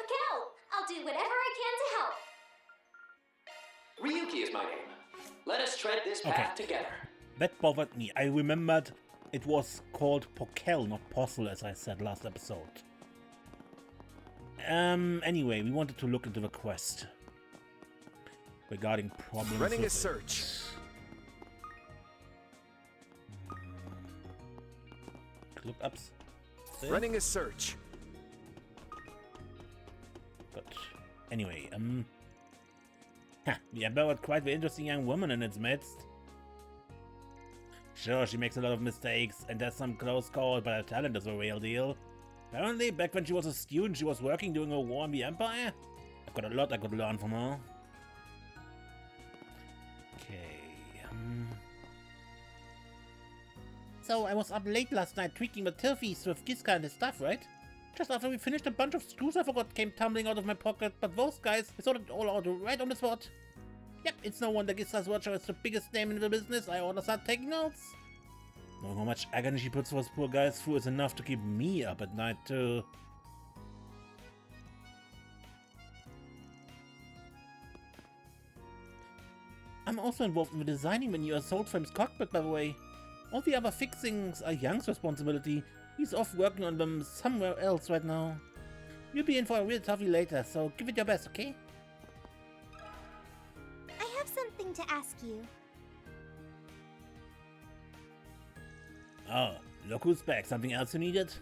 Pocel. I'll do whatever I can to help. Ryuki is my name. Let us tread this path together. That bothered me. I remembered it was called Pocel, not Pocel, as I said last episode. Anyway, we wanted to look into the quest regarding problems. Running a search. Look ups. Running a search. But anyway, we uncovered quite the interesting young woman in its midst. Sure, she makes a lot of mistakes and has some close calls, but her talent is the real deal. Apparently, back when she was a student, she was working during a war in the Empire. I've got a lot I could learn from her. Okay, So, I was up late last night tweaking the Tilfies with Giska and his stuff, right? Just after we finished, a bunch of screws I forgot came tumbling out of my pocket, but those guys, they sorted it all out right on the spot. Yep, it's no wonder Giska's watcher is the biggest name in the business. I ought to start taking notes. Knowing how much agony she puts those poor guys through is enough to keep me up at night, too. I'm also involved in the designing the new Assault Frame's cockpit, by the way. All the other fixings are Young's responsibility. He's off working on them somewhere else right now. You'll be in for a real toughie later, so give it your best, okay? I have something to ask you. Oh, look who's back. Something else you needed?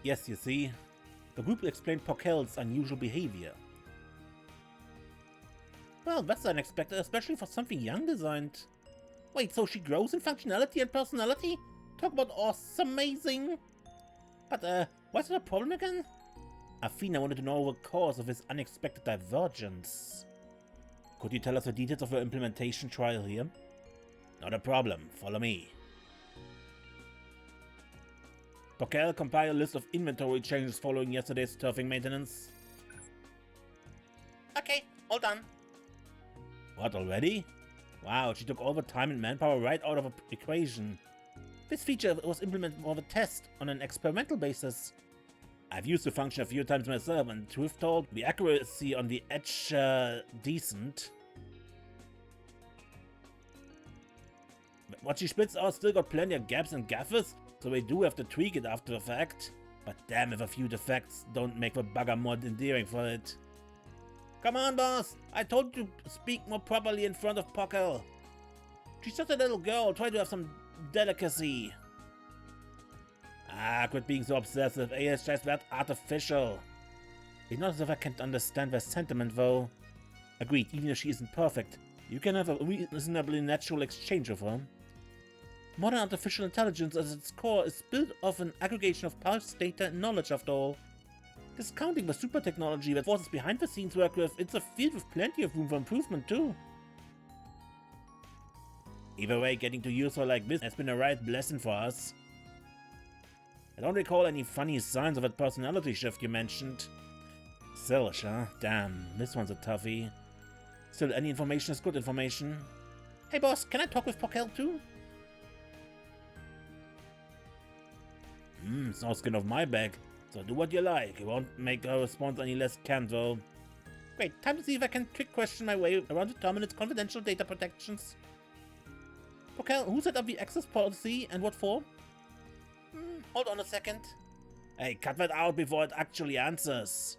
Yes, you see. The group explained Pocel's unusual behavior. Well, that's unexpected, especially for something Young designed. Wait, so she grows in functionality and personality? Talk about awesome, amazing! But, what's the problem again? Athena wanted to know the cause of his unexpected divergence. Could you tell us the details of her implementation trial here? Not a problem, follow me. Pocel, compile a list of inventory changes following yesterday's turfing maintenance. Okay, all done. What, already? Wow, she took all the time and manpower right out of the equation. This feature was implemented for the test on an experimental basis. I've used the function a few times myself, and truth told, the accuracy on the edge, decent. What she spits out still got plenty of gaps and gaffers, so we do have to tweak it after the fact. But damn if a few defects don't make the bugger more endearing for it. Come on, boss! I told you to speak more properly in front of Pocel. She's just a little girl, try to have some delicacy. Ah, quit being so obsessive. It's just that artificial. It's not as if I can't understand their sentiment, though. Agreed, even if she isn't perfect, you can have a reasonably natural exchange with her. Modern artificial intelligence at its core is built of an aggregation of parsed data and knowledge, after all. Discounting the super technology that forces behind the scenes work with, it's a field with plenty of room for improvement too. Either way, getting to use her like this has been a right blessing for us. I don't recall any funny signs of that personality shift you mentioned. Zilch, huh? Damn, this one's a toughie. Still, any information is good information. Hey boss, can I talk with Pocel too? It's no skin off my back. So do what you like. It won't make our response any less canned, though. Great, time to see if I can trick question my way around the Terminal's confidential data protections. Pocel, who set up the access policy and what for? Hold on a second. Hey, cut that out before it actually answers.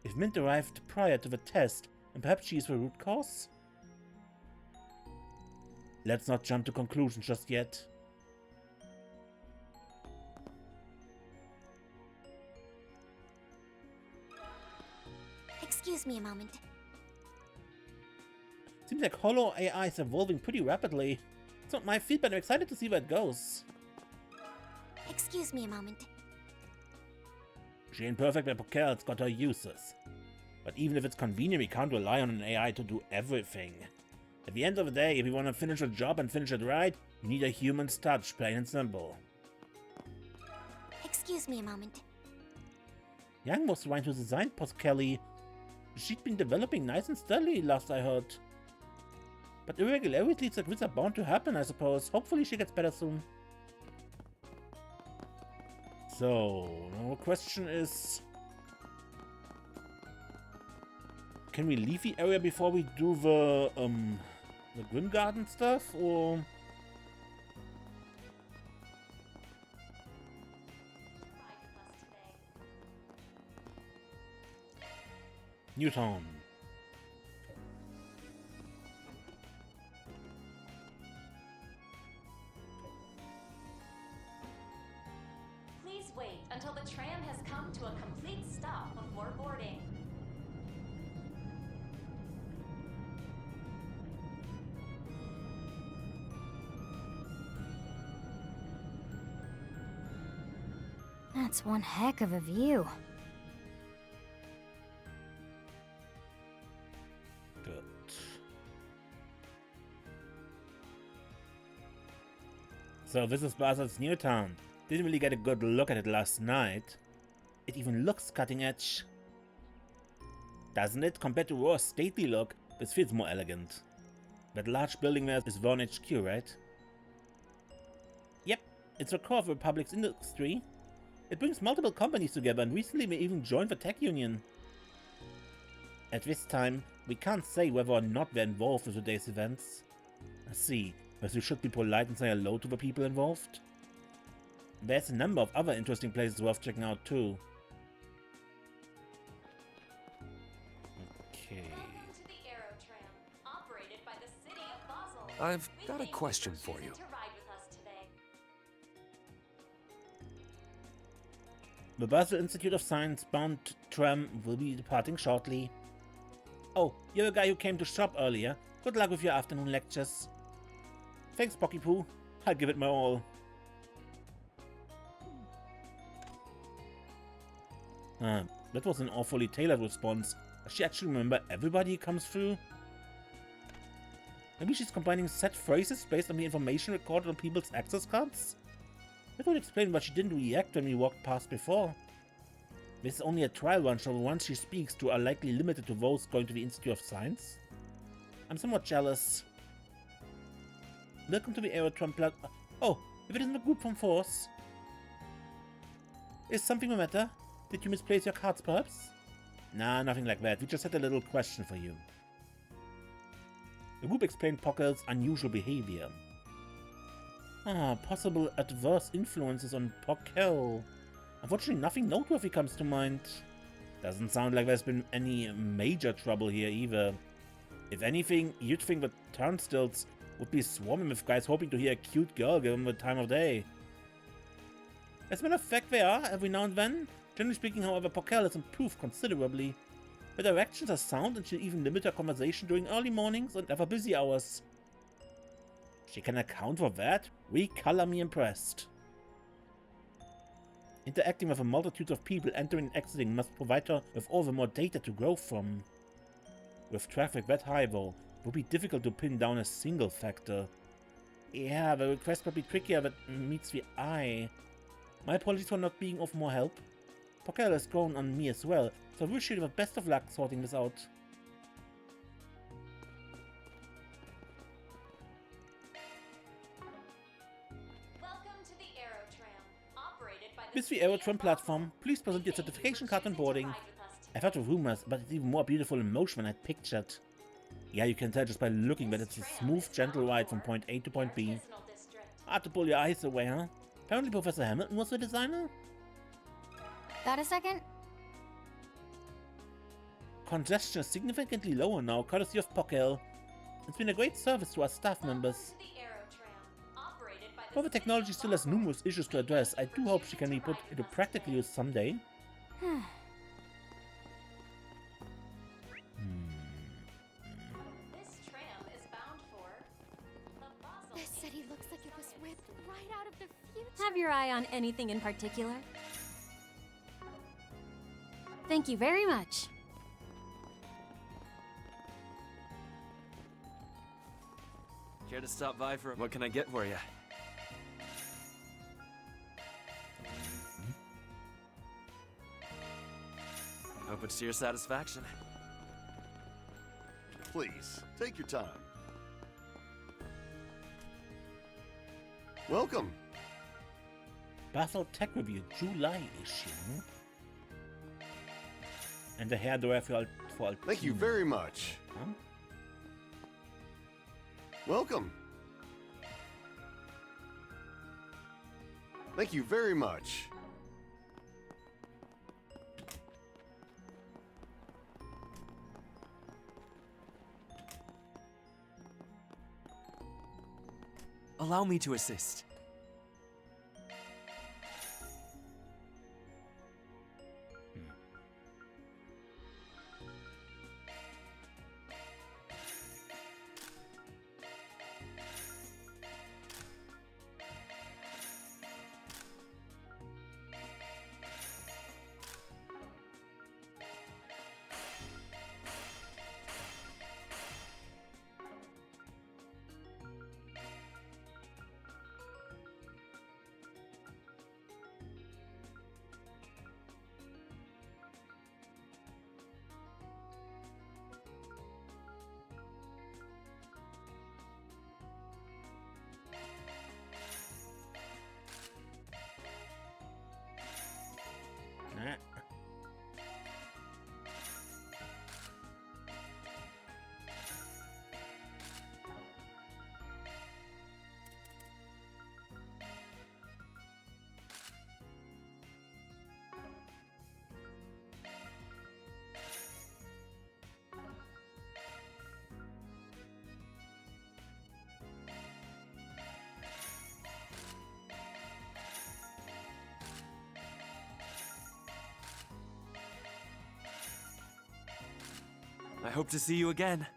If Mint arrived prior to the test, and perhaps she is the root cause? Let's not jump to conclusions just yet. Excuse me a moment. Seems like holo AI is evolving pretty rapidly. It's not my field, but I'm excited to see where it goes. Excuse me a moment. She ain't perfect, but Pocel's got her uses. But even if it's convenient, we can't rely on an AI to do everything. At the end of the day, if we want to finish a job and finish it right, we need a human's touch, plain and simple. Excuse me a moment. Young was trying to design Pocel. She'd been developing nice and steadily, last I heard. But irregularities like this are bound to happen, I suppose. Hopefully she gets better soon. So, our question is... Can we leave the area before we do the Grim Garden stuff, or? Newtown. Please wait until the tram has come to a complete stop before boarding. That's one heck of a view. Good. So this is Basel's Newtown. Didn't really get a good look at it last night. It even looks cutting edge. Doesn't it? Compared to Roar's stately look, this feels more elegant. That large building there is Vaughn HQ, right? Yep, it's the core of the Republic's industry. It brings multiple companies together and recently we even joined the tech union. At this time, we can't say whether or not we're involved with today's events. I see, but we should be polite and say hello to the people involved. There's a number of other interesting places worth checking out too. Okay. Welcome to the Aero Tram, operated by the city of Basel. I've We got a thank you question for for you. choosing to ride with us today. The Basel Institute of Science bound tram will be departing shortly. Oh, you're the guy who came to shop earlier. Good luck with your afternoon lectures. Thanks, Pocky Poo. I'll give it my all. That was an awfully tailored response. Does she actually remember everybody who comes through? Maybe she's combining set phrases based on the information recorded on people's access cards? That would explain why she didn't react when we walked past before. This is only a trial run, so the ones she speaks to are likely limited to those going to the Institute of Science. I'm somewhat jealous. Welcome to the Aerotron Plug. Oh, if it isn't a group from Force. Is something the matter? Did you misplace your cards, perhaps? Nah, nothing like that. We just had a little question for you. The group explained Pocel's unusual behavior. Possible adverse influences on Pocel. Unfortunately, nothing noteworthy comes to mind. Doesn't sound like there's been any major trouble here either. If anything, you'd think the turnstiles would be swarming with guys hoping to hear a cute girl given the time of day. As a matter of fact, they are, every now and then. Generally speaking, however, Pocel has improved considerably. Her directions are sound and she'll even limit her conversation during early mornings and ever busy hours. She can account for that? Color me impressed. Interacting with a multitude of people entering and exiting must provide her with all the more data to grow from. With traffic that high though, it would be difficult to pin down a single factor. Yeah, the request might be trickier than meets the eye. My apologies for not being of more help. Pocel has grown on me as well, so I wish you the best of luck sorting this out. Welcome to the Aero Tram, operated by the With the city of Aerotron platform, please present your Basel. We thank certification you card for on choosing to boarding. ride with us today. I've heard of rumors, but it's even more beautiful in motion than I'd pictured. Yeah, you can tell just by looking that it's a smooth, gentle ride from point A to point B. Artisanal district. Hard to pull your eyes away, huh? Apparently Professor Hamilton was the designer? Got a second? Congestion is significantly lower now, courtesy of Pocel. It's been a great service to our staff members. Welcome to the Aero Tram, operated by While the city technology of still has Basel. numerous issues to address, I do hope she can be put into practical use someday. This tram is bound for the Basel. This city looks like it was ripped right out of the future. Have your eye on anything in particular? Thank you very much. Care to stop by for what can I get for you? Hope it's to your satisfaction. Please, take your time. Welcome. Basel Tech Review, July issue. And the hairdryer for Thank you Altina. very much. Huh? Welcome. Thank you very much. Allow me to assist. Nah. I hope to see you again.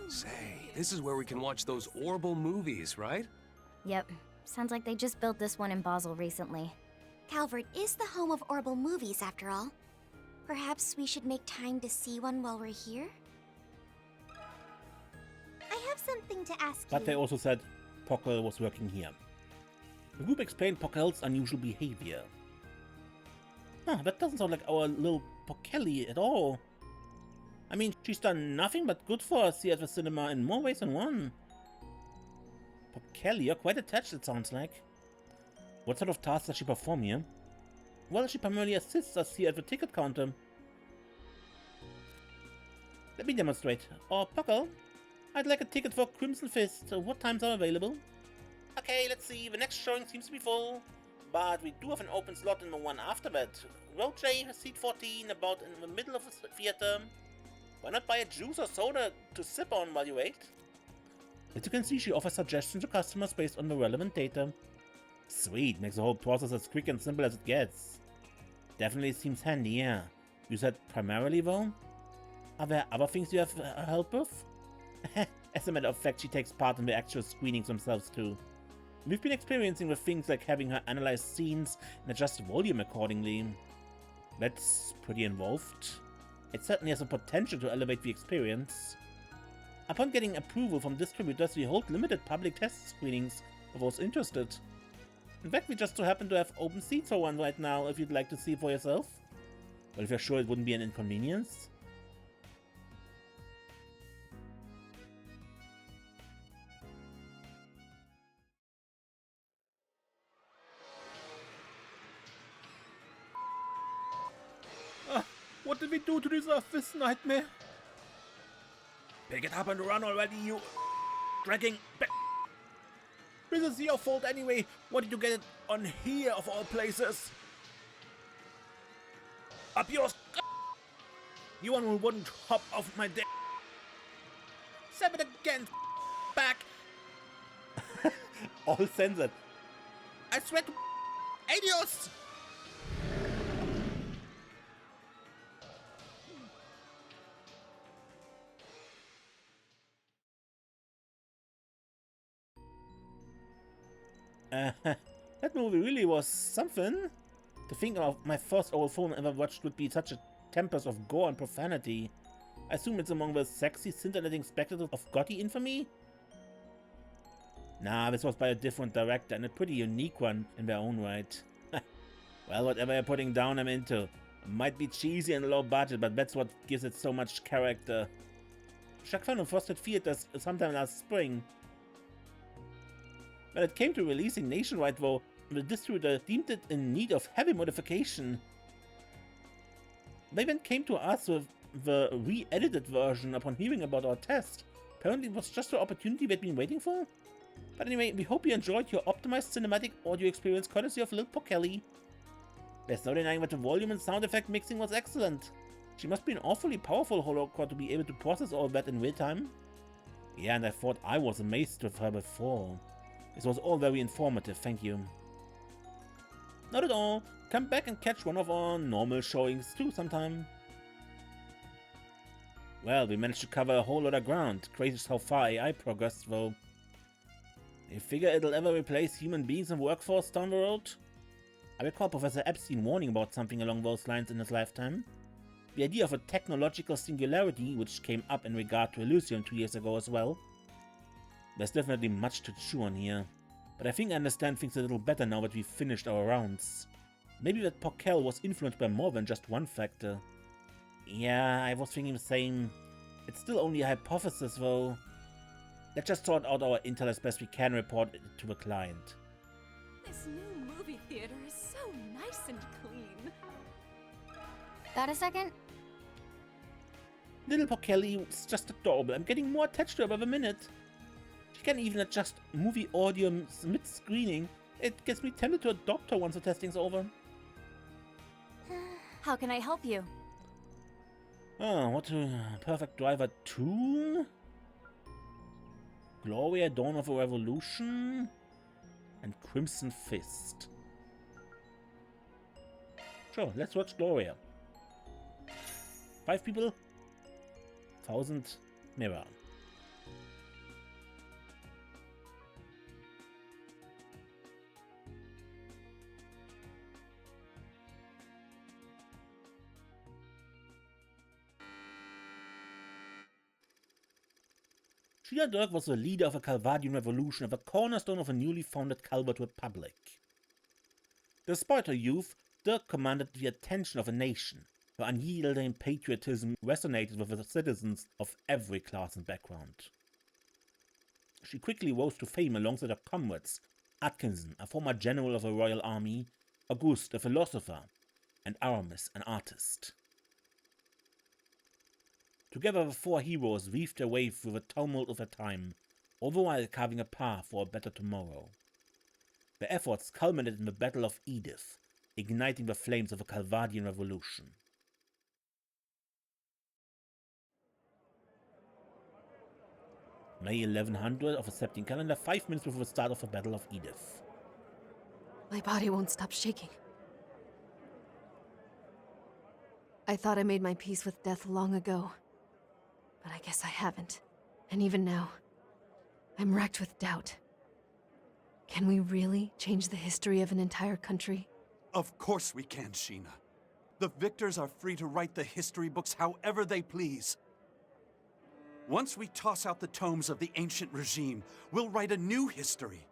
Say, this is where we can watch those Orbital movies, right? Yep. Sounds like they just built this one in Basel recently. Calvert is the home of Orbital movies, after all. Perhaps we should make time to see one while we're here? I have something to ask But you. they also said Pocel was working here. The group explained Pocel's unusual behavior. Huh, that doesn't sound like our little Poceli at all. I mean, she's done nothing but good for us here at the cinema in more ways than one. Pocel, you're quite attached, it sounds like. What sort of tasks does she perform here? Well, she primarily assists us here at the ticket counter. Let me demonstrate. Oh, Pocel, I'd like a ticket for Crimson Fist. What times are available? Okay, let's see. The next showing seems to be full, but we do have an open slot in the one after that. Row J, seat 14, about in the middle of the theater. Why not buy a juice or soda to sip on while you wait? As you can see, she offers suggestions to customers based on the relevant data. Sweet, makes the whole process as quick and simple as it gets. Definitely seems handy, yeah. You said primarily, though? Are there other things you have help with? As a matter of fact, she takes part in the actual screenings themselves too. We've been experiencing with things like having her analyze scenes and adjust volume accordingly. That's pretty involved. It certainly has the potential to elevate the experience. Upon getting approval from distributors, we hold limited public test screenings for those interested. In fact, we just so happen to have open seats for one right now if you'd like to see for yourself. Well, if you're sure it wouldn't be an inconvenience. What did we do to deserve this nightmare? Pick it up and run already, you dragging back. This is your fault anyway. Why did you get it on here of all places? Up yours. You one who wouldn't hop off my dick. Stab it again. Back. All censored. I swear to Adios! That movie really was something. To think of my first old film I ever watched would be such a tempest of gore and profanity. I assume it's among the sexy, scintillating spectacles of gaudy infamy? Nah, this was by a different director and a pretty unique one in their own right. Well, whatever you're putting down, I'm into. It might be cheesy and low budget, but that's what gives it so much character. Jacques Van first hit theaters sometime last spring. When it came to releasing nationwide though, the distributor deemed it in need of heavy modification. They then came to us with the re-edited version upon hearing about our test. Apparently it was just the opportunity we'd been waiting for. But anyway, we hope you enjoyed your optimized cinematic audio experience courtesy of Lil Pocel. There's no denying that the volume and sound effect mixing was excellent. She must be an awfully powerful holocore to be able to process all that in real time. Yeah, and I thought I was amazed with her before. This was all very informative, thank you. Not at all. Come back and catch one of our normal showings too sometime. Well, we managed to cover a whole lot of ground. Crazy how far AI progressed though. You figure it'll ever replace human beings in workforce down the road? I recall Professor Epstein warning about something along those lines in his lifetime. The idea of a technological singularity, which came up in regard to Elysium 2 years ago as well. There's definitely much to chew on here, but I think I understand things a little better now that we've finished our rounds. Maybe that Pocel was influenced by more than just one factor. Yeah, I was thinking the same. It's still only a hypothesis though. Let's just sort out our intel as best we can and report it to the client. This new movie theater is so nice and clean. Got a second? Little Pocel is just adorable. I'm getting more attached to her by the minute. She can even adjust movie audio mid-screening. It gets me tempted to adopt her once the testing's over. How can I help you? Oh, what a Perfect Driver 2? Gloria, Dawn of a Revolution? And Crimson Fist. Sure, let's watch Gloria. 5 people? 1000 mirror. Sheila Dirk was the leader of a Calvadian revolution and the cornerstone of a newly founded Calvert Republic. Despite her youth, Dirk commanded the attention of a nation. Her unyielding patriotism resonated with the citizens of every class and background. She quickly rose to fame alongside her comrades, Atkinson, a former general of the Royal Army, Auguste, a philosopher, and Aramis, an artist. Together the 4 heroes weaved their way through the tumult of their time, all the while carving a path for a better tomorrow. Their efforts culminated in the Battle of Edith, igniting the flames of a Calvadian revolution. May 1100 of the Septine calendar, 5 minutes before the start of the Battle of Edith. My body won't stop shaking. I thought I made my peace with death long ago. But I guess I haven't. And even now, I'm racked with doubt. Can we really change the history of an entire country? Of course we can, Sheena. The victors are free to write the history books however they please. Once we toss out the tomes of the ancient regime, we'll write a new history.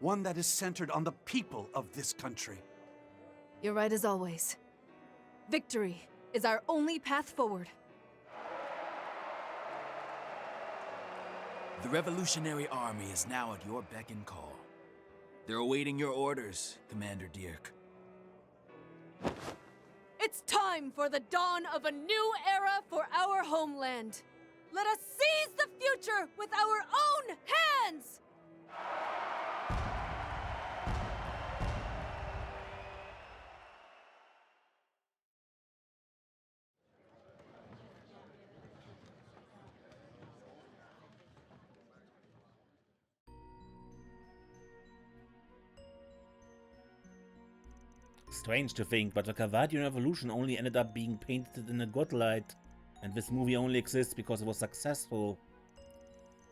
One that is centered on the people of this country. You're right as always. Victory is our only path forward. The Revolutionary Army is now at your beck and call. They're awaiting your orders, Commander Dirk. It's time for the dawn of a new era for our homeland. Let us seize the future with our own hands! Strange to think, but the Calvadian Revolution only ended up being painted in a good light, and this movie only exists because it was successful.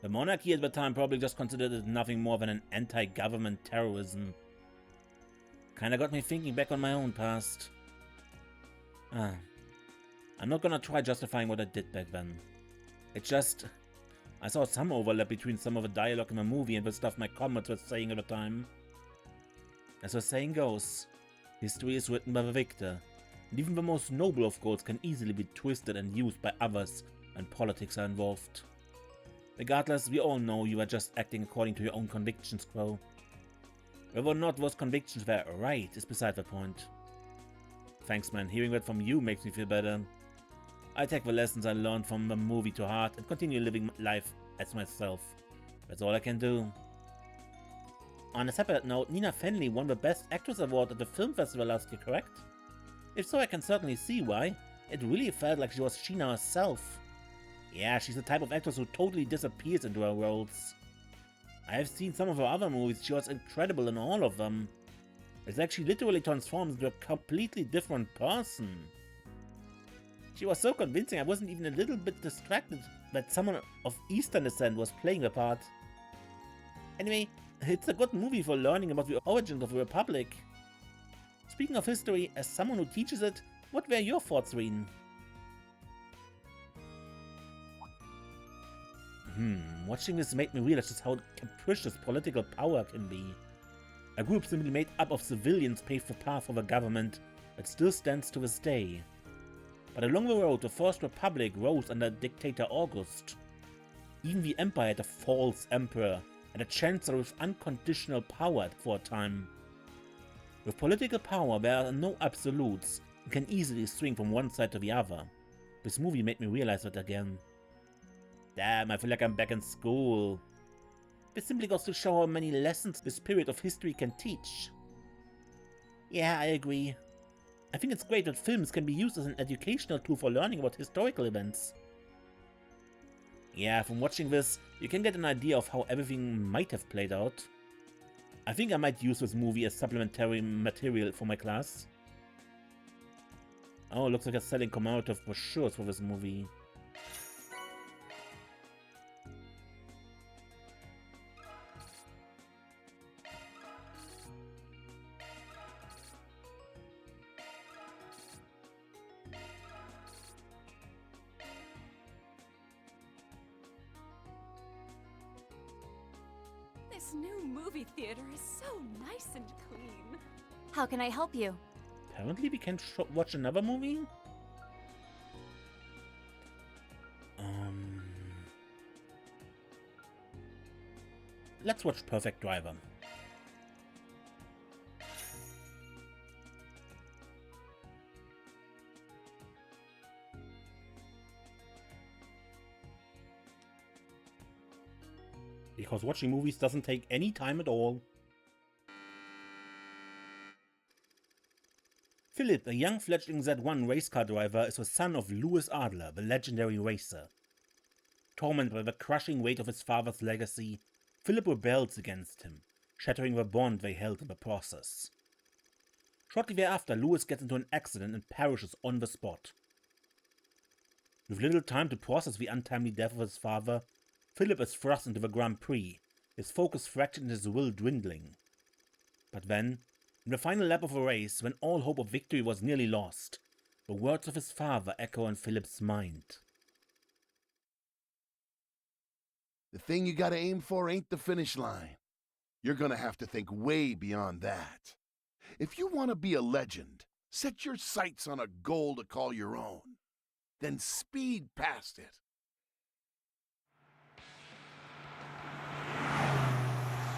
The monarchy at the time probably just considered it nothing more than an anti-government terrorism. Kinda got me thinking back on my own past. I'm not gonna try justifying what I did back then. It just... I saw some overlap between some of the dialogue in the movie and the stuff my comrades were saying at the time. As the saying goes, history is written by the victor, and even the most noble of goals can easily be twisted and used by others when politics are involved. Regardless, we all know you are just acting according to your own convictions, Crow. Whether or not those convictions were right is beside the point. Thanks, man. Hearing that from you makes me feel better. I take the lessons I learned from the movie to heart and continue living life as myself. That's all I can do. On a separate note, Nina Fenley won the Best Actress Award at the film festival last year, correct? If so, I can certainly see why. It really felt like she was Sheena herself. Yeah, she's the type of actress who totally disappears into her roles. I have seen some of her other movies, she was incredible in all of them. It's like she literally transforms into a completely different person. She was so convincing I wasn't even a little bit distracted that someone of Eastern descent was playing the part. Anyway, it's a good movie for learning about the origins of the Republic. Speaking of history, as someone who teaches it, what were your thoughts, Reen? Watching this made me realize just how capricious political power can be. A group simply made up of civilians paved the path for the government that still stands to this day. But along the road, the First Republic rose under dictator August. Even the Empire had a false emperor and a chancellor with unconditional power for a time. With political power, there are no absolutes and can easily swing from one side to the other. This movie made me realize that again. Damn, I feel like I'm back in school. This simply goes to show how many lessons the spirit of history can teach. Yeah, I agree. I think it's great that films can be used as an educational tool for learning about historical events. Yeah, from watching this, you can get an idea of how everything might have played out. I think I might use this movie as supplementary material for my class. Oh, looks like they're selling commemorative brochures for this movie. This new movie theater is so nice and clean. How can I help you? Apparently we can watch another movie? Let's watch Perfect Driver. Because watching movies doesn't take any time at all. Philip, a young fledgling Z1 race car driver, is the son of Louis Adler, the legendary racer. Tormented by the crushing weight of his father's legacy, Philip rebels against him, shattering the bond they held in the process. Shortly thereafter, Louis gets into an accident and perishes on the spot. With little time to process the untimely death of his father, Philip is thrust into the Grand Prix, his focus fractured and his will dwindling. But then, in the final lap of the race, when all hope of victory was nearly lost, the words of his father echo in Philip's mind. The thing you gotta aim for ain't the finish line. You're gonna have to think way beyond that. If you want to be a legend, set your sights on a goal to call your own. Then speed past it.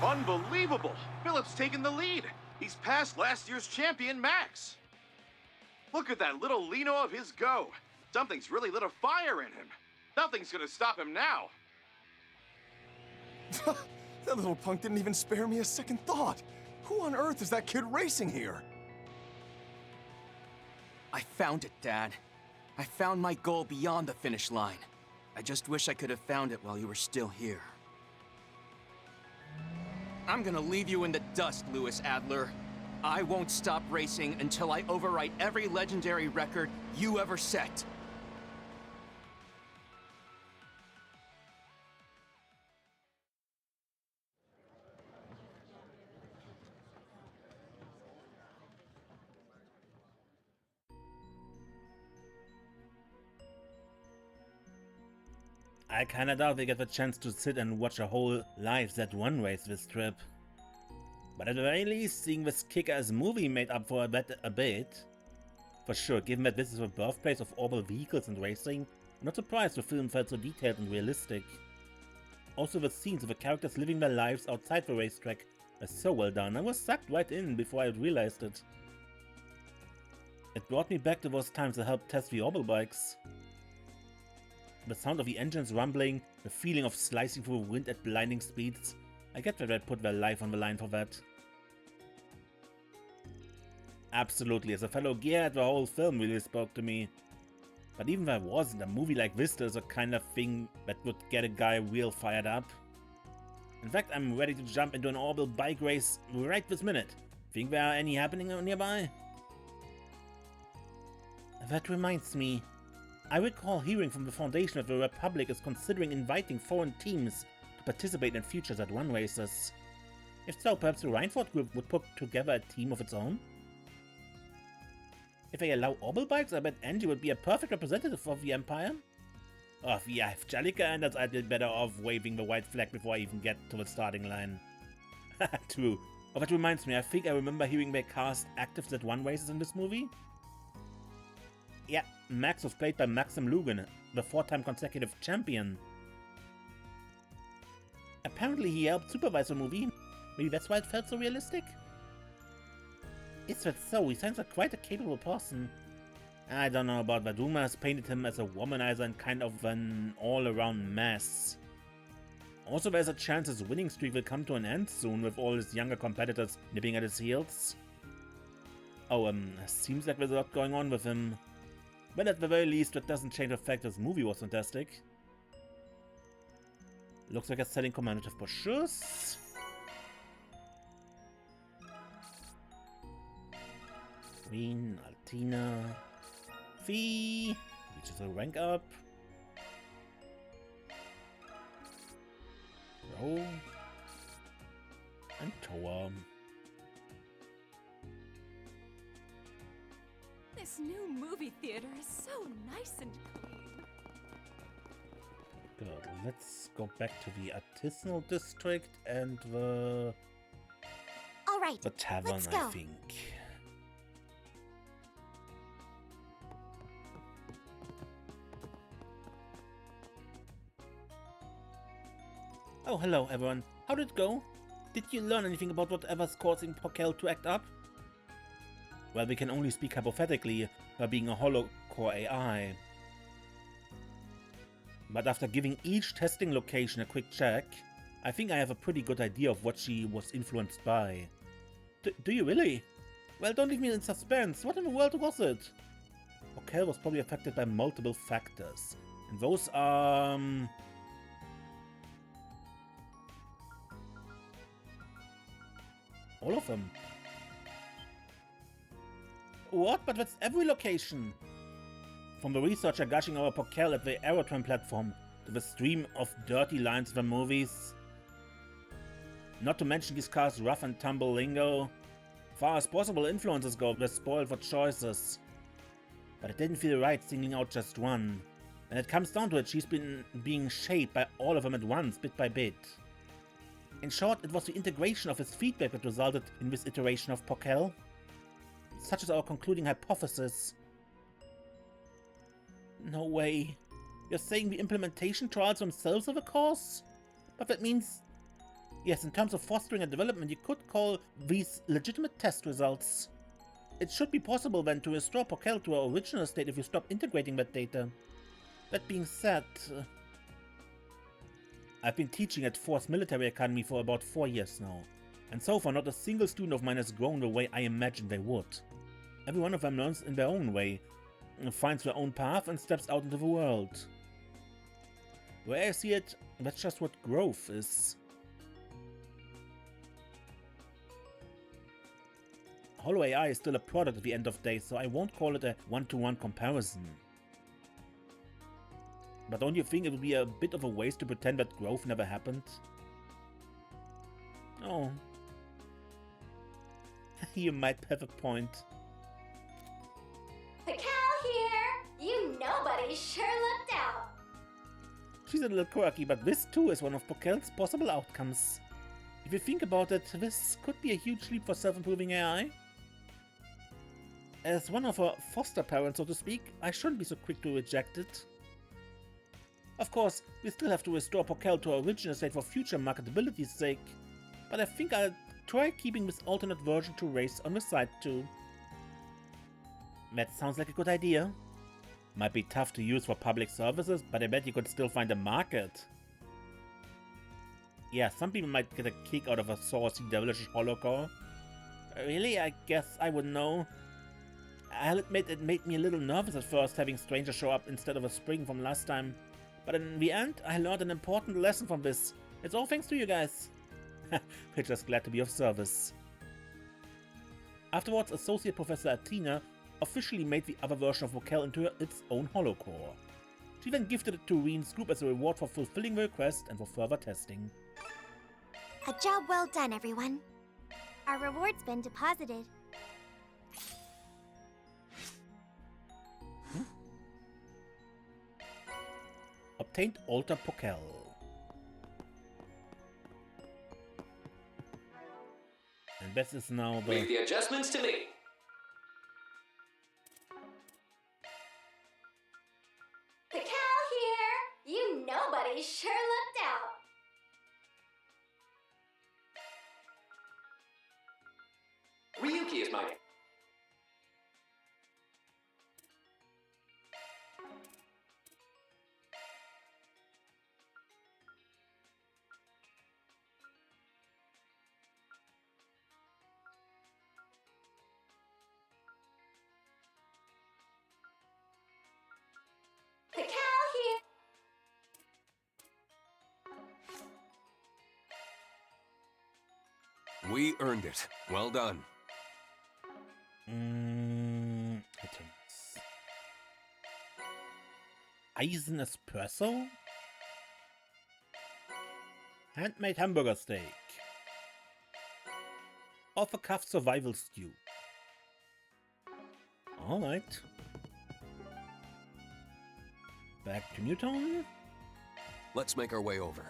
Unbelievable! Philip's taken the lead. He's past last year's champion, Max. Look at that little Lino of his go. Something's really lit a fire in him. Nothing's gonna stop him now. That little punk didn't even spare me a second thought. Who on earth is that kid racing here? I found it, Dad. I found my goal beyond the finish line. I just wish I could have found it while you were still here. I'm gonna leave you in the dust, Louis Adler. I won't stop racing until I overwrite every legendary record you ever set. I kinda doubt we get the chance to sit and watch a whole live Z1 race this trip. But at the very least, seeing this kick-ass movie made up for that a bit. For sure, given that this is the birthplace of orbital vehicles and racing, I'm not surprised the film felt so detailed and realistic. Also, the scenes of the characters living their lives outside the racetrack That's so well done. I was sucked right in before I realized it. It brought me back to those times I helped test the orbital bikes. The sound of the engines rumbling, the feeling of slicing through the wind at blinding speeds. I get that they put their life on the line for that. Absolutely, as a fellow gearhead, the whole film really spoke to me. But even if I wasn't, a movie like this is a kind of thing that would get a guy real fired up. In fact, I'm ready to jump into an orbital bike race right this minute. Think there are any happening nearby? That reminds me. I recall hearing from the Foundation that the Republic is considering inviting foreign teams to participate in future Z1 races. If so, perhaps the Reinford group would put together a team of its own? If they allow orbital bikes, I bet Angie would be a perfect representative of the Empire. Oh, yeah, if Jalika enters, I'd be better off waving the white flag before I even get to the starting line. True. Oh, that reminds me, I think I remember hearing they cast active Z1 races in this movie. Yeah, Max was played by Maxim Lugan, the 4-time consecutive champion. Apparently he helped supervise the movie. Maybe that's why it felt so realistic? Is that so? He sounds like quite a capable person. I don't know about that. Rumors painted him as a womanizer and kind of an all-around mess. Also, there's a chance his winning streak will come to an end soon with all his younger competitors nipping at his heels. Oh, seems like there's a lot going on with him. But at the very least, that doesn't change the fact this movie was fantastic. Looks like it's selling commemorative brochures. Queen, Altina, Fee, which is a rank up. Ro, and Toa. This new movie theater is so nice and clean. Good. Let's go back to the artisanal district and the tavern, let's go. I think. Oh, hello everyone. How did it go? Did you learn anything about whatever's causing Pocel to act up? Well, we can only speak hypothetically, her being a holo core AI. But after giving each testing location a quick check, I think I have a pretty good idea of what she was influenced by. Do you really? Well, don't leave me in suspense. What in the world was it? Pocel was probably affected by multiple factors. And those are... all of them. What? But that's every location! From the researcher gushing over Pocel at the Aerotron platform, to the stream of dirty lines of the movies. Not to mention these cars' rough and tumble lingo. Far as possible influences go, they're spoiled for choices. But it didn't feel right singling out just one. When it comes down to it, she's been being shaped by all of them at once, bit by bit. In short, it was the integration of his feedback that resulted in this iteration of Pocel. Such as our concluding hypothesis. No way. You're saying the implementation trials themselves are the cause? But that means... yes, in terms of fostering a development, you could call these legitimate test results. It should be possible then to restore Pocel to our original state if you stop integrating that data. That being said... I've been teaching at Force Military Academy for about 4 years now, and so far not a single student of mine has grown the way I imagined they would. Every one of them learns in their own way, finds their own path and steps out into the world. The way I see it, that's just what growth is. Holo AI is still a product at the end of the day, so I won't call it a one-to-one comparison. But don't you think it would be a bit of a waste to pretend that growth never happened? Oh. You might have a point. Pocel here! You nobody sure looked out! She's a little quirky, but this too is one of Pocel's possible outcomes. If you think about it, this could be a huge leap for self-improving AI. As one of her foster parents, so to speak, I shouldn't be so quick to reject it. Of course, we still have to restore Pocel to our original state for future marketability's sake, but I think I'd try keeping this alternate version to race on the side too. That sounds like a good idea. Might be tough to use for public services, but I bet you could still find a market. Yeah, some people might get a kick out of a saucy, devilish holo core. Really? I guess I would know. I'll admit it made me a little nervous at first having strangers show up instead of a spring from last time. But in the end, I learned an important lesson from this. It's all thanks to you guys. We're just glad to be of service. Afterwards, Associate Professor Athena officially made the other version of Pocel into its own holocore. She then gifted it to Reen's group as a reward for fulfilling the request and for further testing. A job well done, everyone. Our reward's been deposited. Obtained Alter Pocel. And this is now the... Leave the adjustments to me. Pocel here! You nobody sure looked out! Ryuki is my name. Pocel here! We earned it. Well done. Items. Eisen Espresso? Handmade hamburger steak. Off-a-cuff survival stew. Alright. Back to Newtown. Let's make our way over.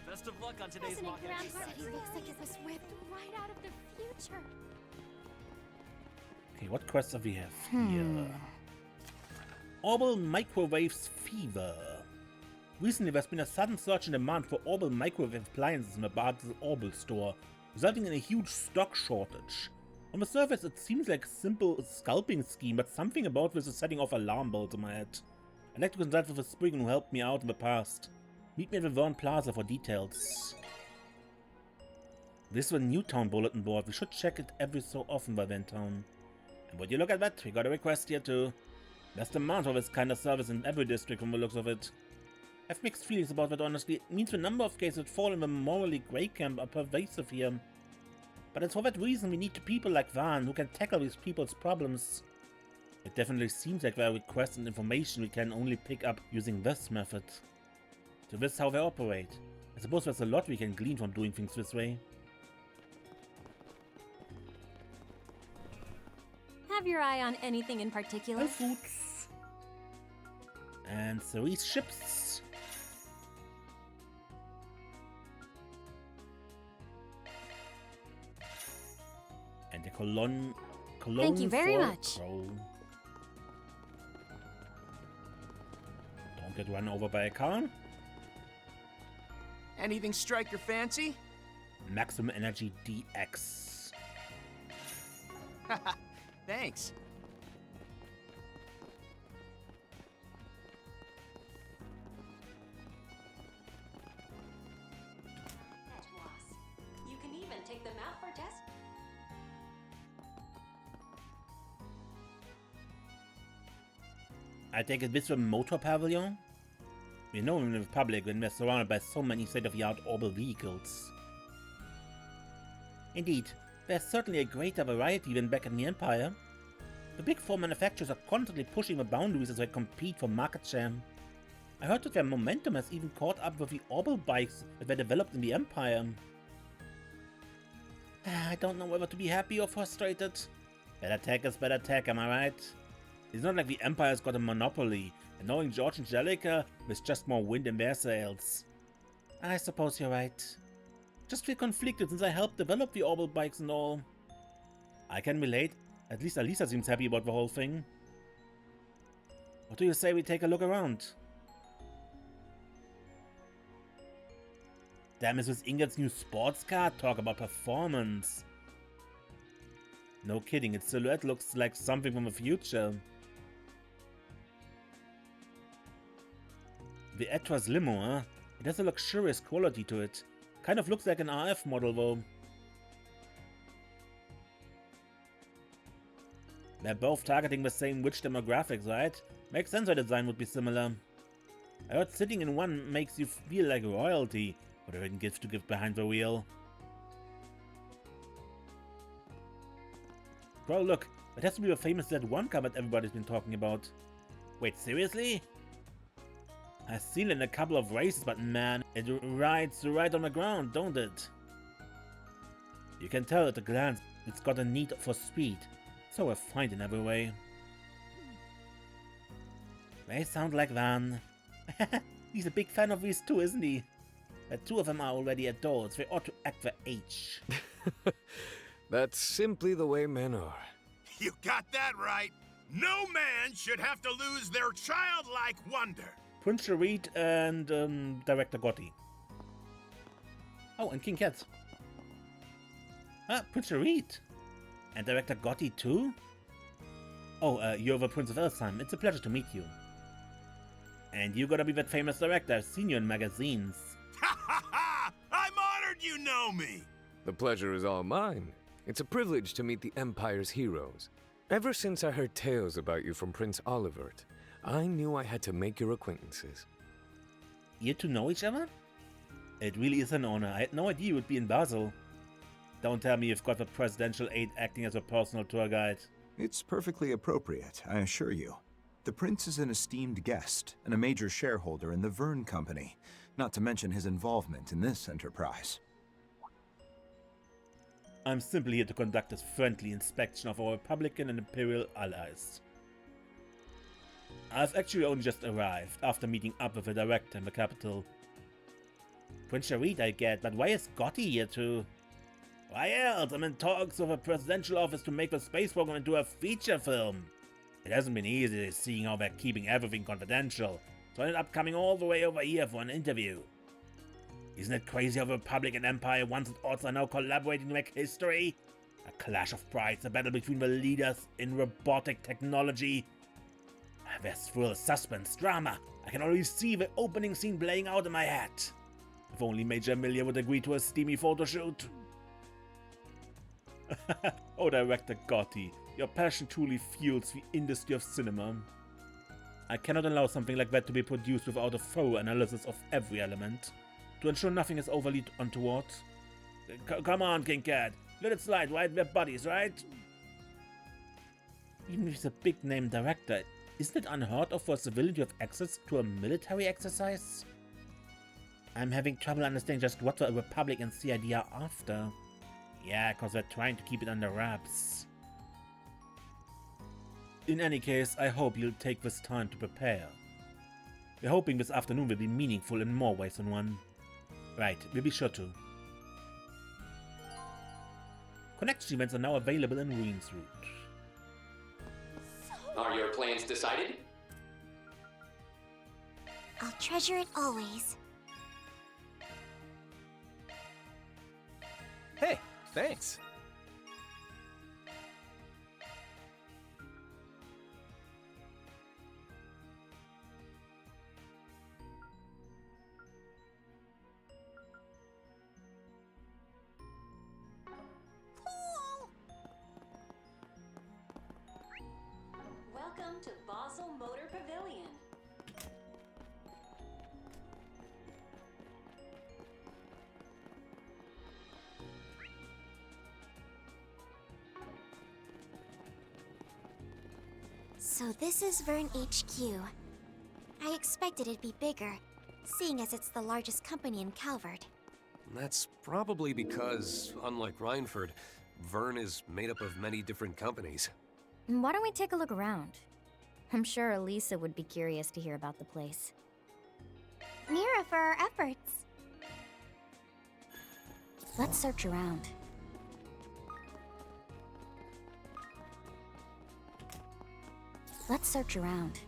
Best of luck on today's mock exercise. He looks like it was whipped right out of the future. Okay, what quests do we have here? Orbital Microwaves Fever. Recently, there's been a sudden surge in demand for orbital microwave appliances in the Basel Orbital store, resulting in a huge stock shortage. On the surface, it seems like a simple scalping scheme, but something about this is setting off alarm bells in my head. I'd like to consult with a spring who helped me out in the past. Meet me at the Vern Plaza for details. This is a Newtown bulletin board. We should check it every so often by Ventown. And would you look at that? We got a request here too. There's demand for this kind of service in every district from the looks of it. I have mixed feelings about that, honestly. It means the number of cases that fall in the morally grey camp are pervasive here. But it's for that reason we need people like Van who can tackle these people's problems. It definitely seems like there are requests and information we can only pick up using this method. So this is how they operate. I suppose there's a lot we can glean from doing things this way. Have your eye on anything in particular? Foods. And Cerise ships. And the cologne Thank you very for much. Crow. Don't get run over by a car. Anything strike your fancy? Maximum Energy DX. Thanks. You can even take them out for test. I take it this from Motor Pavilion? We know in the Republic when we're surrounded by so many state-of-the-art orbital vehicles. Indeed, there's certainly a greater variety than back in the Empire. The Big Four manufacturers are constantly pushing the boundaries as they compete for market share. I heard that their momentum has even caught up with the orbital bikes that were developed in the Empire. I don't know whether to be happy or frustrated. Better tech is better tech, am I right? It's not like the Empire's got a monopoly, and knowing George and Jellica, there's just more wind in their sails. I suppose you're right. Just feel conflicted since I helped develop the orbital bikes and all. I can relate. At least Alisa seems happy about the whole thing. What do you say we take a look around? Damn, is this Inget's new sports car? Talk about performance. No kidding, its silhouette looks like something from the future. The Etras limo, huh? It has a luxurious quality to it. Kind of looks like an RF model though. They're both targeting the same witch demographics, right? Makes sense why the design would be similar. I heard sitting in one makes you feel like royalty. What a hidden gift to give behind the wheel. Bro, look, it has to be the famous Z1 car that everybody's been talking about. Wait, seriously? I've seen it in a couple of races, but man, it rides right on the ground, don't it? You can tell at a glance it's got a need for speed, so refined in every way. They sound like Van. He's a big fan of these two, isn't he? The two of them are already adults, they ought to act their age. That's simply the way men are. You got that right. No man should have to lose their childlike wonder. Prince Reed and Director Gotti. Oh, and King Cat. Ah, Prince Reed. And Director Gotti too? Oh, you're the Prince of Elsheim. It's a pleasure to meet you. And you gotta be that famous director. I've seen you in magazines. Ha ha ha! I'm honored you know me! The pleasure is all mine. It's a privilege to meet the Empire's heroes. Ever since I heard tales about you from Prince Olivert, I knew I had to make your acquaintances. You two know each other? It really is an honor. I had no idea you would be in Basel. Don't tell me you've got the presidential aide acting as a personal tour guide. It's perfectly appropriate, I assure you. The prince is an esteemed guest and a major shareholder in the Verne Company, not to mention his involvement in this enterprise. I'm simply here to conduct a friendly inspection of our Republican and Imperial allies. I've actually only just arrived, after meeting up with the director in the capital. Prince Reed I get, but why is Gotti here too? Why else? I'm in talks with the presidential office to make the space program into a feature film. It hasn't been easy seeing how they're keeping everything confidential, so I ended up coming all the way over here for an interview. Isn't it crazy how the Republic and Empire once and odds are now collaborating to make history? A clash of prides, a battle between the leaders in robotic technology. There's thrill, suspense, drama. I can already see the opening scene playing out in my head. If only Major Emilia would agree to a steamy photo shoot. Oh, Director Gotti, your passion truly fuels the industry of cinema. I cannot allow something like that to be produced without a thorough analysis of every element, to ensure nothing is overly untoward. Come on, King Cat, let it slide, right? We're buddies, right? Even if he's a big-name director, isn't it unheard of for a civilian to have access to a military exercise? I'm having trouble understanding just what the Republic and CID are after. Yeah, because they're trying to keep it under wraps. In any case, I hope you'll take this time to prepare. We're hoping this afternoon will be meaningful in more ways than one. Right, we'll be sure to. Connection events are now available in Ruins Route. Are your plans decided? I'll treasure it always. Hey, thanks. Welcome to Basel Motor Pavilion. So this is Verne HQ. I expected it'd be bigger, seeing as it's the largest company in Calvert. That's probably because, unlike Rhineford, Verne is made up of many different companies. Why don't we take a look around? I'm sure Elisa would be curious to hear about the place. Mira for our efforts. Let's search around. Let's search around.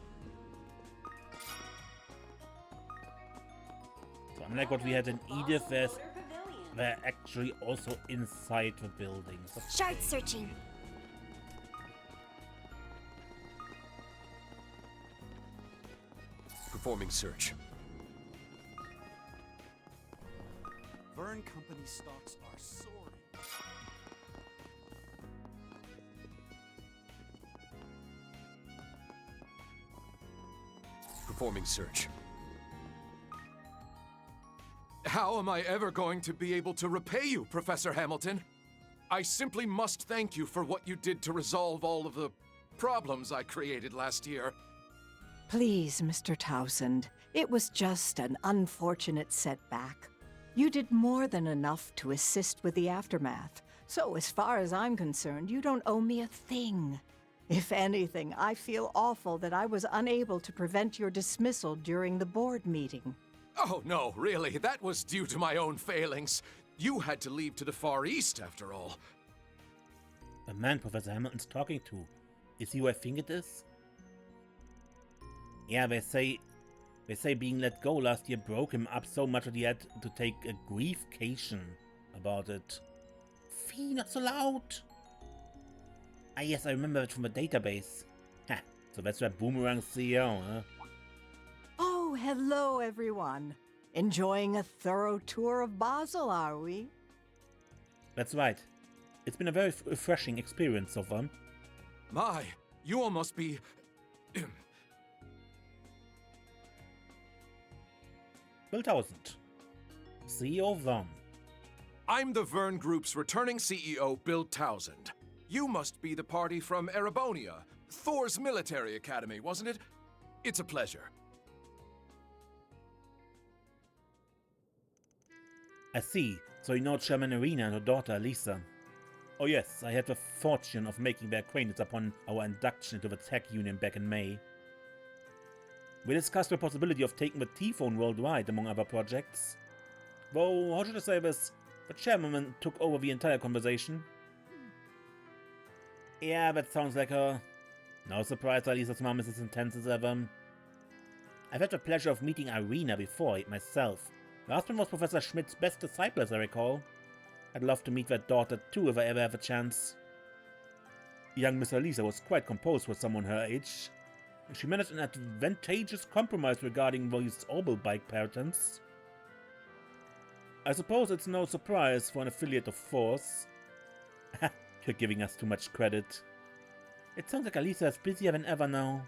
So unlike what we had in Edith, they're actually also inside the buildings. Shard searching. Performing search. Vern Company stocks are soaring. Performing search. How am I ever going to be able to repay you, Professor Hamilton? I simply must thank you for what you did to resolve all of the problems I created last year. Please, Mr. Townsend, it was just an unfortunate setback. You did more than enough to assist with the aftermath, so as far as I'm concerned, you don't owe me a thing. If anything, I feel awful that I was unable to prevent your dismissal during the board meeting. Oh, no, really, that was due to my own failings. You had to leave to the Far East, after all. The man Professor Hamilton's talking to. Is he who I think it is? Yeah, they say being let go last year broke him up so much that he had to take a griefcation about it. Fee, not so loud! Ah yes, I remember it from the database. Ha, so that's where Boomerang's CEO, huh? Oh, hello, everyone. Enjoying a thorough tour of Basel, are we? That's right. It's been a very refreshing experience so far. My, you all must be... Bill Townsend, CEO of Vern. I'm the Vern Group's returning CEO, Bill Townsend. You must be the party from Erebonia, Thor's military academy, wasn't it? It's a pleasure. I see. So you know Chairman Arena and her daughter, Lisa. Oh yes, I had the fortune of making their acquaintance upon our induction into the tech union back in May. We discussed the possibility of taking the T-phone worldwide, among other projects. Though, how should I say this? The chairman took over the entire conversation. Yeah, that sounds like her. No surprise that Lisa's mom is as intense as ever. I've had the pleasure of meeting Irina before, myself. Last one was Professor Schmidt's best disciple, as I recall. I'd love to meet that daughter too if I ever have a chance. Young Miss Elisa was quite composed for someone her age. She managed an advantageous compromise regarding these orbital bike patents. I suppose it's no surprise for an affiliate of Force. You're giving us too much credit. It sounds like Elisa is busier than ever now.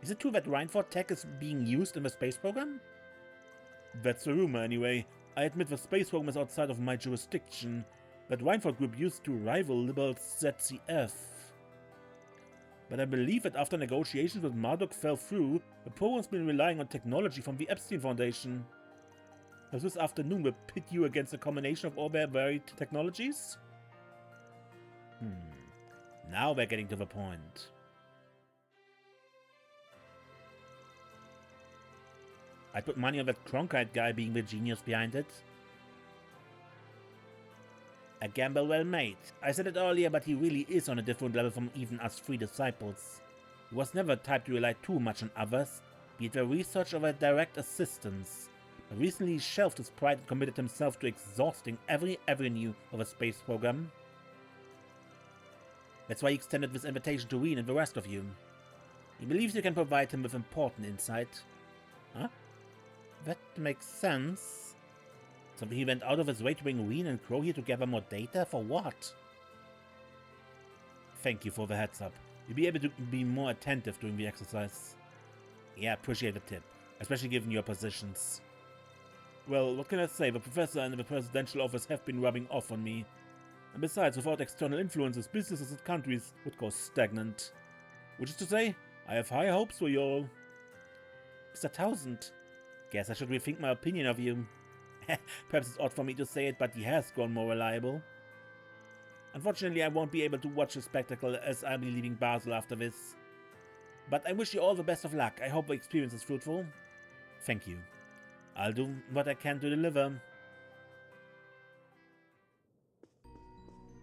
Is it true that Reinford tech is being used in the space program? That's the rumor anyway. I admit the space program is outside of my jurisdiction. That Reinford group used to rival Liberal's ZCF. But I believe that after negotiations with Marduk fell through, the program's been relying on technology from the Epstein Foundation. Does this afternoon will pit you against a combination of all their varied technologies? Now we're getting to the point. I'd put money on that Cronkite guy being the genius behind it. A gamble well made. I said it earlier, but he really is on a different level from even us three disciples. He was never the type to rely too much on others, be it their research or their direct assistance. But recently he shelved his pride and committed himself to exhausting every avenue of a space program. That's why he extended this invitation to Wien and the rest of you. He believes you can provide him with important insight. Huh? That makes sense. So he went out of his way to bring Wien and Crow here to gather more data? For what? Thank you for the heads up. You'll be able to be more attentive during the exercise. Yeah, appreciate the tip, especially given your positions. Well, what can I say? The professor and the presidential office have been rubbing off on me. And besides, without external influences, businesses and countries would go stagnant. Which is to say, I have high hopes for you all. Mr. Townsend, guess I should rethink my opinion of you. Perhaps it's odd for me to say it, but he has grown more reliable. Unfortunately, I won't be able to watch the spectacle as I'll be leaving Basel after this. But I wish you all the best of luck. I hope the experience is fruitful. Thank you. I'll do what I can to deliver.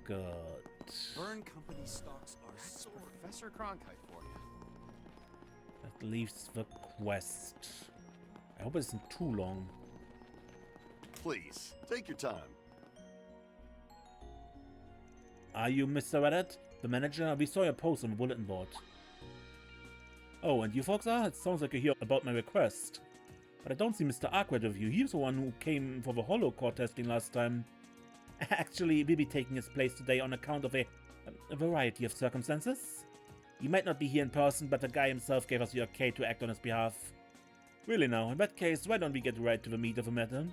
Good. Vern Company stocks are soaring. Professor Cronkite for you. leaves the quest. I hope it isn't too long. Please, take your time. Are you Mr. Reddit, the manager? We saw your post on the bulletin board. Oh, and you folks are? It sounds like you hear about my request. But I don't see Mr. Arkwright with you. He was the one who came for the holo core testing last time. Actually, we'll be taking his place today on account of a variety of circumstances. He might not be here in person, but the guy himself gave us the okay to act on his behalf. Really now, in that case, why don't we get right to the meat of the matter?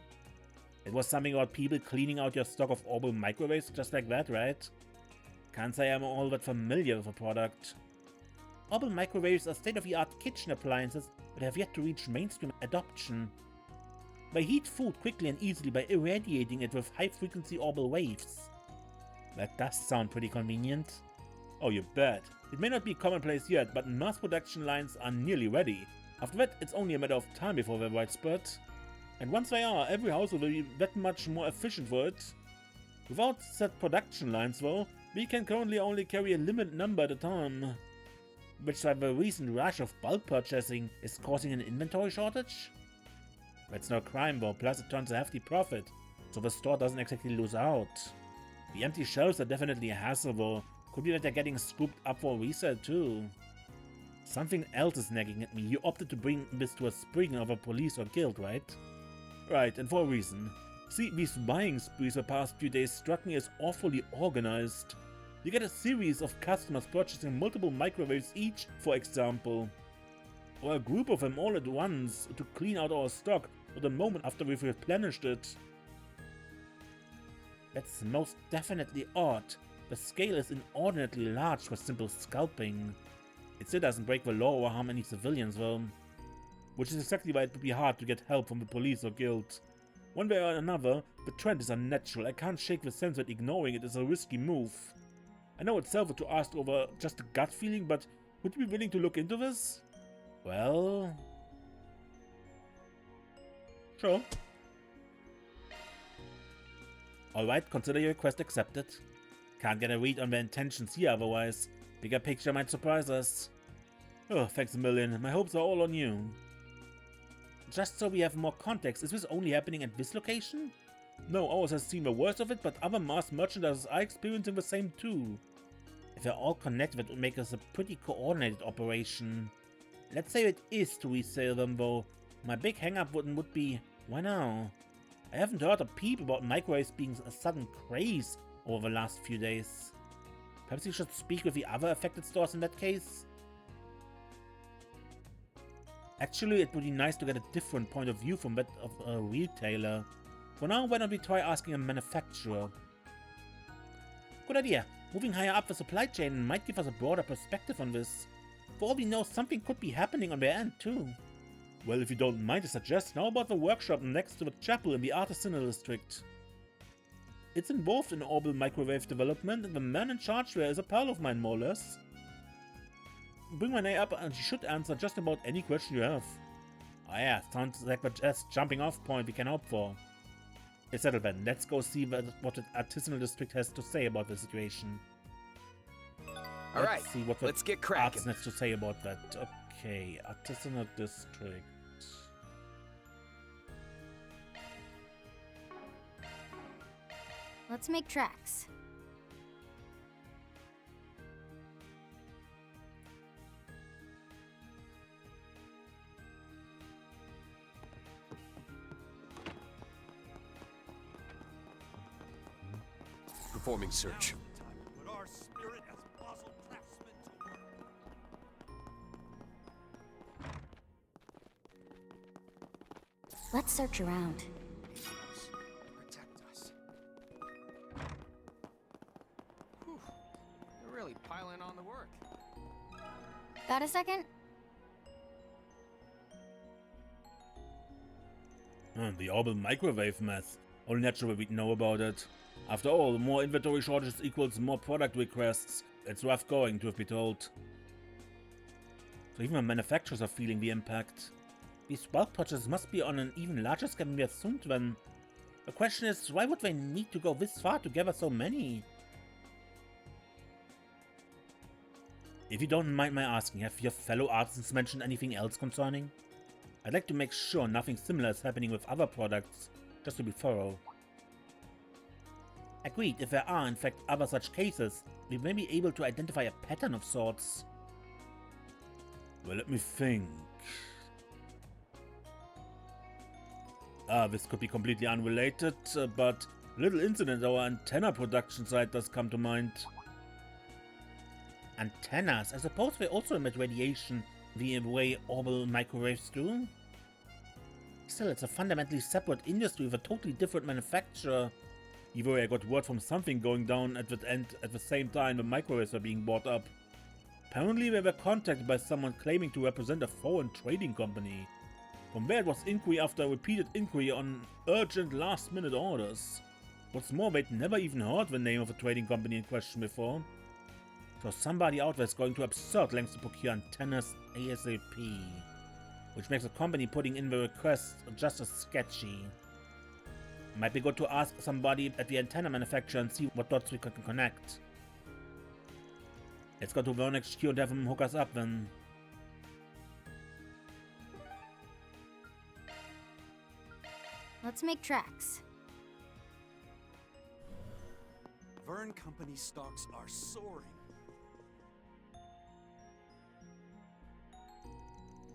It was something about people cleaning out your stock of orbital microwaves just like that, right? Can't say I'm all that familiar with the product. Orbital microwaves are state-of-the-art kitchen appliances that have yet to reach mainstream adoption. They heat food quickly and easily by irradiating it with high-frequency orbital waves. That does sound pretty convenient. Oh, you bet. It may not be commonplace yet, but mass production lines are nearly ready. After that, it's only a matter of time before they're widespread. And once they are, every household will be that much more efficient for it. Without set production lines, though, we can currently only carry a limited number at a time. Which is why the recent rush of bulk purchasing is causing an inventory shortage? That's no crime though, plus it turns a hefty profit, so the store doesn't exactly lose out. The empty shelves are definitely a hassle though, could be that they're getting scooped up for resale too. Something else is nagging at me. You opted to bring this to a spring of a police or guild, right? Right, and for a reason. See, these buying sprees the past few days struck me as awfully organized. You get a series of customers purchasing multiple microwaves each, for example. Or a group of them all at once to clean out our stock for the moment after we've replenished it. That's most definitely odd. The scale is inordinately large for simple scalping. It still doesn't break the law or harm any civilians though. Which is exactly why it would be hard to get help from the police or guild. One way or another, the trend is unnatural. I can't shake the sense that ignoring it is a risky move. I know it's selfish to ask over just a gut feeling, but would you be willing to look into this? Well... sure. Alright, consider your request accepted. Can't get a read on their intentions here otherwise. Bigger picture might surprise us. Oh, thanks a million. My hopes are all on you. Just so we have more context, is this only happening at this location? No, ours has seen the worst of it, but other mass merchandisers are experiencing the same too. If they're all connected, that would make us a pretty coordinated operation. Let's say it is to resell them though. My big hang-up would be, why now? I haven't heard a peep about microwaves being a sudden craze over the last few days. Perhaps you should speak with the other affected stores in that case? Actually, it would be nice to get a different point of view from that of a retailer. For now, why don't we try asking a manufacturer? Good idea. Moving higher up the supply chain might give us a broader perspective on this. For all we know, something could be happening on their end too. Well, if you don't mind to suggest, how about the workshop next to the chapel in the artisanal district? It's involved in orbital microwave development, and the man in charge there is a pal of mine, more or less. Bring my name up and she should answer just about any question you have. Oh yeah, sounds like the best jumping off point we can hope for. It's settled then. Let's go see what the artisanal district has to say about the situation. Alright, see what let's get cracking. Artisan has to say about that. Okay, artisanal district. Let's make tracks. Performing search. Put our spirit as puzzle craftsmen to work. Let's search around. Protect us. Whew. They're really piling on the work. Got a second? The orbital microwave mess. Only natural we'd know about it. After all, more inventory shortages equals more product requests. It's rough going, truth be told. So even the manufacturers are feeling the impact. These bulk purchases must be on an even larger scale than we assumed then. The question is, why would they need to go this far to gather so many? If you don't mind my asking, have your fellow artisans mentioned anything else concerning? I'd like to make sure nothing similar is happening with other products, just to be thorough. Agreed, if there are in fact other such cases, we may be able to identify a pattern of sorts. Well, let me think. This could be completely unrelated, but a little incident at our antenna production site does come to mind. Antennas? I suppose they also emit radiation the way orbital microwaves do? Still, it's a fundamentally separate industry with a totally different manufacturer. Either way, I got word from something going down at that end at the same time the microwaves were being bought up. Apparently they were contacted by someone claiming to represent a foreign trading company. From there it was inquiry after repeated inquiry on urgent last-minute orders. What's more, they'd never even heard the name of the trading company in question before. So somebody out there is going to absurd lengths to procure antennas ASAP. Which makes the company putting in the request just as sketchy. Might be good to ask somebody at the antenna manufacturer and see what dots we can connect. Let's go to Vern HQ and have them hook us up then. Let's make tracks. Vern Company stocks are soaring.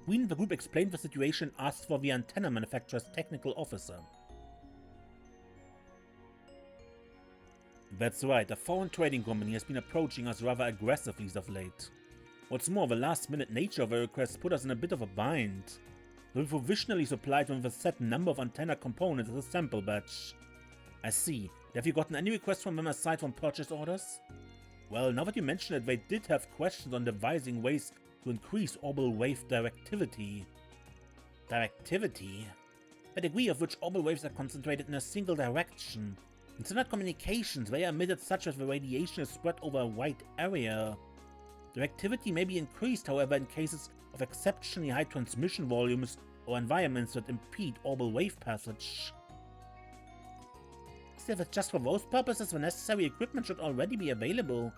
We in the group explained the situation and asked for the antenna manufacturer's technical officer. That's right, a foreign trading company has been approaching us rather aggressively as of late. What's more, the last-minute nature of the request put us in a bit of a bind. We provisionally supplied them with a set number of antenna components as a sample batch. I see. Have you gotten any requests from them aside from purchase orders? Well, now that you mention it, they did have questions on devising ways to increase orbital wave directivity. Directivity? A degree of which orbital waves are concentrated in a single direction. In standard communications, they are emitted such that the radiation is spread over a wide area. Directivity may be increased, however, in cases of exceptionally high transmission volumes or environments that impede orbital wave passage. If it's just for those purposes, the necessary equipment should already be available.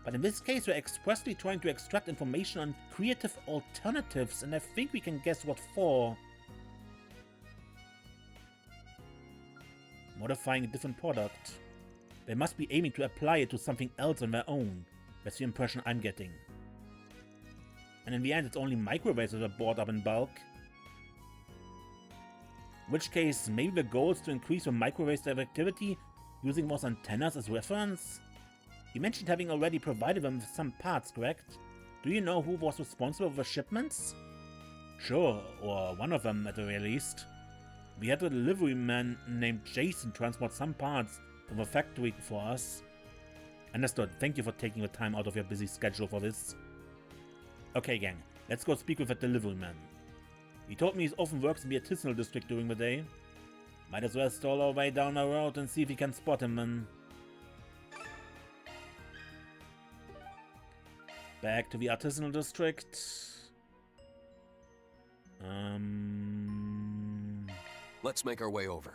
But in this case, we're expressly trying to extract information on creative alternatives, and I think we can guess what for. Modifying a different product. They must be aiming to apply it to something else on their own. That's the impression I'm getting. And in the end, it's only microwaves that are bought up in bulk. In which case, maybe the goal is to increase the microwave directivity using those antennas as reference? You mentioned having already provided them with some parts, correct? Do you know who was responsible for the shipments? Sure, or one of them at the very least. We had a delivery man named Jason transport some parts from the factory for us. Understood. Thank you for taking the time out of your busy schedule for this. Okay, gang. Let's go speak with that delivery man. He told me he often works in the artisanal district during the day. Might as well stall our way down the road and see if we can spot him then. Back to the artisanal district. Let's make our way over.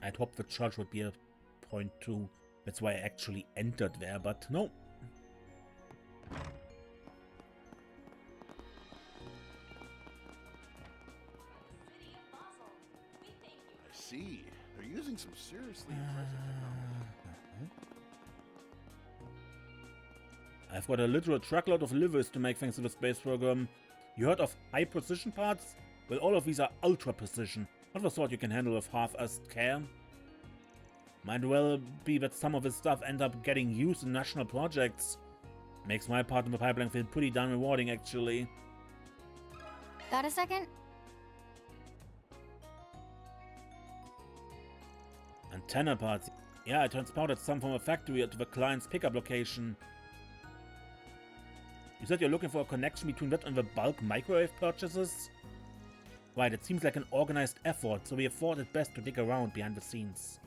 I'd hoped the church would be a point too. That's why I actually entered there, but no. I see. They're using some seriously impressive technology. I've got a literal truckload of livers to make thanks to the space program. You heard of high precision parts? Well, all of these are ultra precision, not the sort you can handle with half-assed care. Might well be that some of this stuff end up getting used in national projects. Makes my part in the pipeline feel pretty darn rewarding, actually. Got a second? Antenna parts. Yeah, I transported some from a factory to the client's pickup location. You said you're looking for a connection between that and the bulk microwave purchases? Right, it seems like an organized effort, so we thought it best to dig around behind the scenes.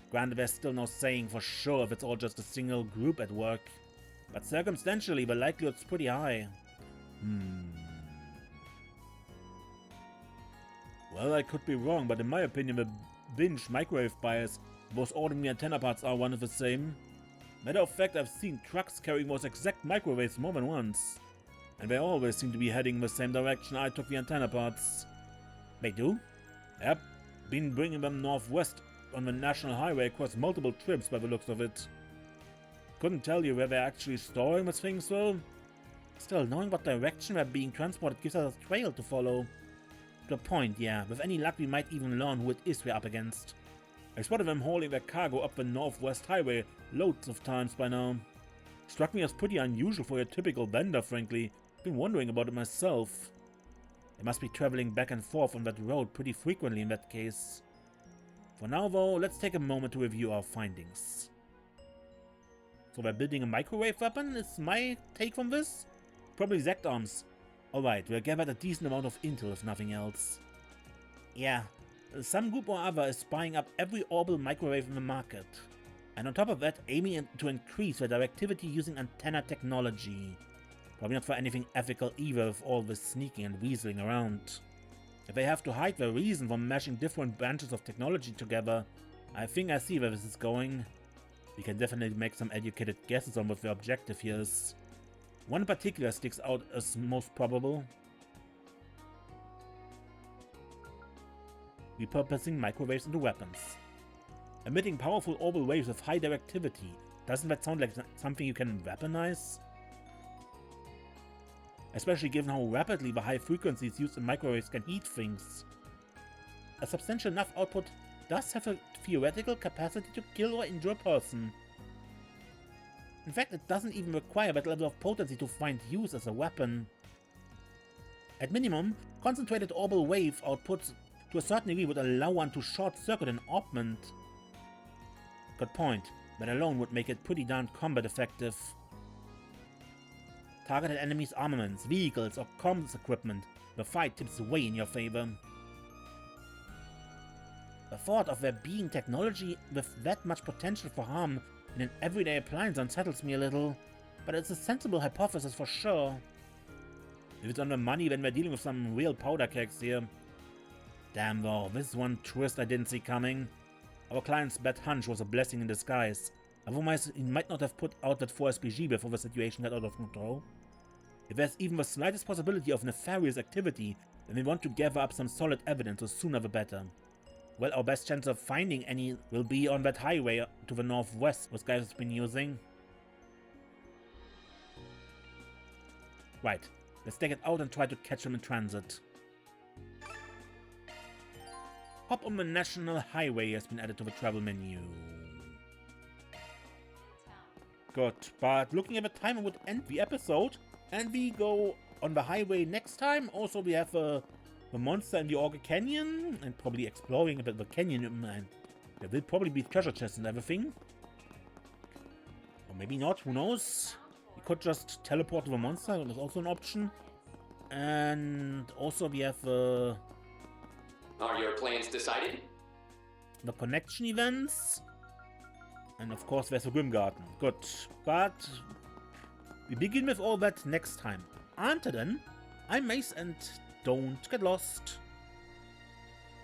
Granted, there's still no saying for sure if it's all just a single group at work, but circumstantially the likelihood's pretty high. Well, I could be wrong, but in my opinion the binge microwave buyers, those ordinary antenna parts are one of the same. Matter of fact, I've seen trucks carrying those exact microwaves more than once. And they always seem to be heading in the same direction I took the antenna parts. They do? Yep. Been bringing them northwest on the national highway across multiple trips by the looks of it. Couldn't tell you where they're actually storing these things though. Still, knowing what direction they're being transported gives us a trail to follow. To a point, yeah. With any luck we might even learn who it is we're up against. I spotted them hauling their cargo up the northwest highway loads of times by now. Struck me as pretty unusual for a typical vendor, frankly. Been wondering about it myself. They must be traveling back and forth on that road pretty frequently in that case. For now though, let's take a moment to review our findings. So they're building a microwave weapon, is my take from this? Probably Zect arms. Alright, we gathered a decent amount of intel if nothing else. Yeah, some group or other is spying up every orbital microwave in the market. And on top of that, aiming to increase their directivity using antenna technology. Probably not for anything ethical either with all this sneaking and weaseling around. If they have to hide the reason for mashing different branches of technology together, I think I see where this is going. We can definitely make some educated guesses on what their objective here is. One in particular sticks out as most probable. Repurposing microwaves into weapons. Emitting powerful orbital waves with high directivity. Doesn't that sound like something you can weaponize? Especially given how rapidly the high frequencies used in microwaves can heat things. A substantial enough output does have a theoretical capacity to kill or injure a person. In fact, it doesn't even require that level of potency to find use as a weapon. At minimum, concentrated orbital wave outputs to a certain degree would allow one to short-circuit an orbment. Good point. That alone would make it pretty darn combat effective. Targeted enemies' armaments, vehicles, or comms equipment, the fight tips way in your favor. The thought of there being technology with that much potential for harm in an everyday appliance unsettles me a little, but it's a sensible hypothesis for sure. If it's on the money, then we're dealing with some real powder kegs here. Damn though, this is one twist I didn't see coming. Our client's bad hunch was a blessing in disguise. Otherwise, he might not have put out that 4SPG before the situation got out of control. If there's even the slightest possibility of nefarious activity, then we want to gather up some solid evidence, the sooner the better. Well, our best chance of finding any will be on that highway to the northwest those guys have been using. Right, let's take it out and try to catch them in transit. Hop on the National Highway has been added to the travel menu. Good, but looking at the time, I would end the episode, and we go on the highway next time. Also, we have the monster in the Orga Canyon, and probably exploring a bit of the canyon, and there will probably be treasure chests and everything. Or maybe not, who knows? We could just teleport to the monster, that's also an option. And also we have Are your plans decided? the connection events. And of course there's the Grim Garden. Good, but we begin with all that next time. Until then, I'm Mace and don't get lost.